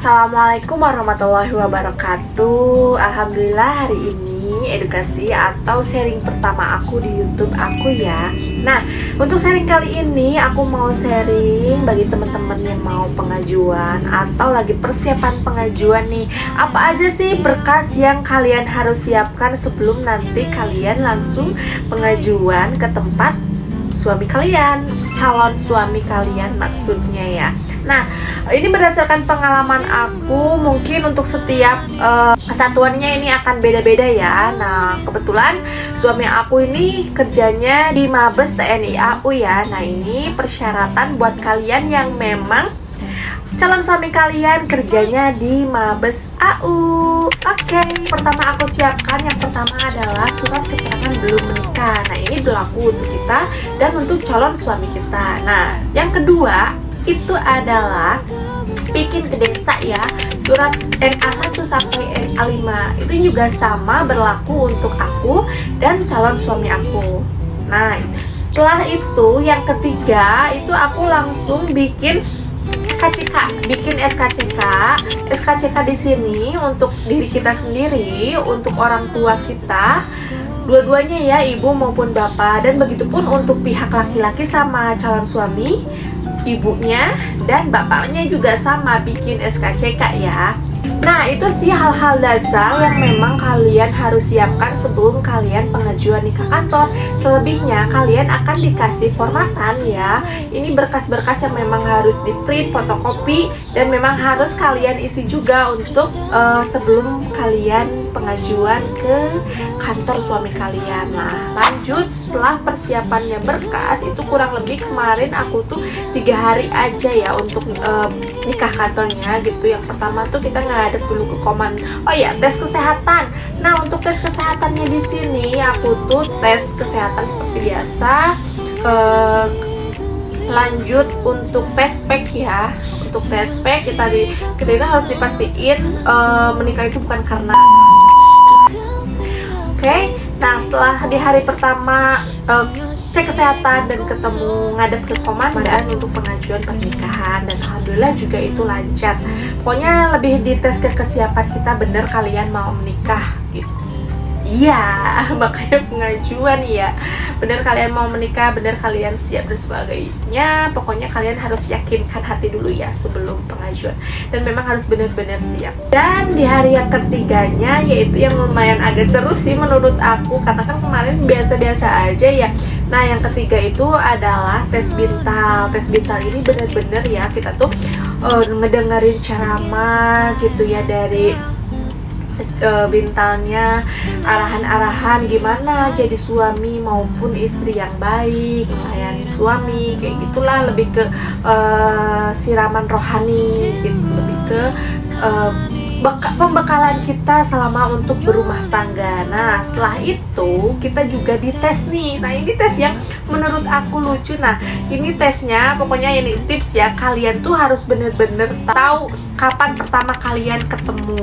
Assalamualaikum warahmatullahi wabarakatuh. Alhamdulillah hari ini edukasi atau sharing pertama aku di YouTube aku ya. Nah, untuk sharing kali ini aku mau sharing bagi teman-teman yang mau pengajuan atau lagi persiapan pengajuan nih. Apa aja sih berkas yang kalian harus siapkan sebelum nanti kalian langsung pengajuan ke tempat suami kalian, calon suami kalian maksudnya ya. Nah, ini berdasarkan pengalaman aku, mungkin untuk setiap kesatuannya ini akan beda-beda ya. Nah, kebetulan suami aku ini kerjanya di Mabes TNI AU ya. Nah, ini persyaratan buat kalian yang memang calon suami kalian kerjanya di Mabes AU. Oke, pertama aku siapkan yang pertama adalah surat keterangan belum menikah. Nah, ini berlaku untuk kita dan untuk calon suami kita. Nah, yang kedua itu adalah bikin ke desa ya, surat NA1 sampai NA5. Itu juga sama berlaku untuk aku dan calon suami aku. Nah, setelah itu yang ketiga itu aku langsung bikin SKCK, bikin SKCK. SKCK di sini untuk diri kita sendiri, untuk orang tua kita, dua-duanya ya, ibu maupun bapak, dan begitupun untuk pihak laki-laki sama calon suami, ibunya dan bapaknya juga sama bikin SKCK ya. Nah, itu sih hal-hal dasar yang memang kalian harus siapkan sebelum kalian pengajuan nikah kantor. Selebihnya kalian akan dikasih formatan ya. Ini berkas-berkas yang memang harus di print, fotokopi, dan memang harus kalian isi juga untuk sebelum kalian pengajuan ke kantor suami kalian. Nah, lanjut setelah persiapannya berkas itu kurang lebih kemarin aku tuh 3 hari aja ya untuk nikah kantornya gitu. Yang pertama tuh kita ngadep dulu ke Koman. Oh ya, tes kesehatan. Nah, untuk tes kesehatannya di sini aku tuh tes kesehatan seperti biasa. Lanjut untuk tes pack ya. Untuk tes pack kita itu harus dipastiin menikah itu bukan karena Oke, nah setelah di hari pertama cek kesehatan dan ketemu ngadep ke komandan untuk pengajuan pernikahan, dan alhamdulillah juga itu lancar. Pokoknya lebih dites ke kesiapan kita, bener kalian mau menikah gitu. Iya, makanya pengajuan ya. Bener kalian mau menikah, bener kalian siap dan sebagainya. Pokoknya kalian harus yakinkan hati dulu ya sebelum pengajuan. Dan memang harus bener-bener siap. Dan di hari yang ketiganya, yaitu yang lumayan agak seru sih menurut aku, karena kan kemarin biasa-biasa aja ya. Nah, yang ketiga itu adalah tes bintal. Tes bintal ini bener-bener ya, kita tuh ngedengerin ceramah gitu ya dari bintalnya, arahan-arahan gimana jadi suami maupun istri yang baik, melayani suami, kayak gitulah, lebih ke siraman rohani gitu, lebih ke pembekalan kita selama untuk berumah tangga. Nah, setelah itu kita juga dites nih. Nah, ini tes yang menurut aku lucu. Nah, ini tesnya pokoknya ini tips ya, kalian tuh harus bener-bener tahu kapan pertama kalian ketemu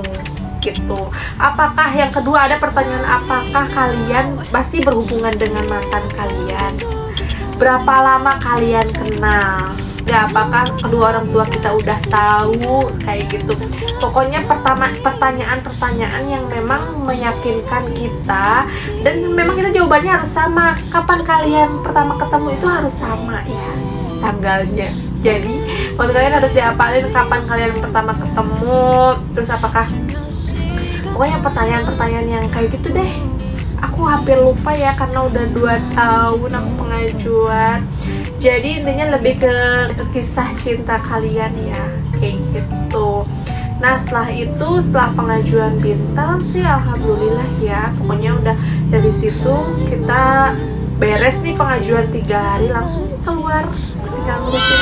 gitu. Apakah yang kedua ada pertanyaan, apakah kalian masih berhubungan dengan mantan kalian? Berapa lama kalian kenal? Ya, apakah kedua orang tua kita udah tahu kayak gitu. Pokoknya pertanyaan-pertanyaan yang memang meyakinkan kita, dan memang kita jawabannya harus sama. Kapan kalian pertama ketemu itu harus sama ya tanggalnya. Jadi kalau kalian harus dihafalin kapan kalian pertama ketemu, terus apakah, pokoknya pertanyaan-pertanyaan yang kayak gitu deh. Aku hampir lupa ya karena udah 2 tahun aku pengajuan. Jadi intinya lebih ke kisah cinta kalian ya, kayak gitu. Nah, setelah itu, setelah pengajuan bintal sih alhamdulillah ya. Pokoknya udah dari situ kita beres nih pengajuan 3 hari, langsung keluar tinggal ngurusin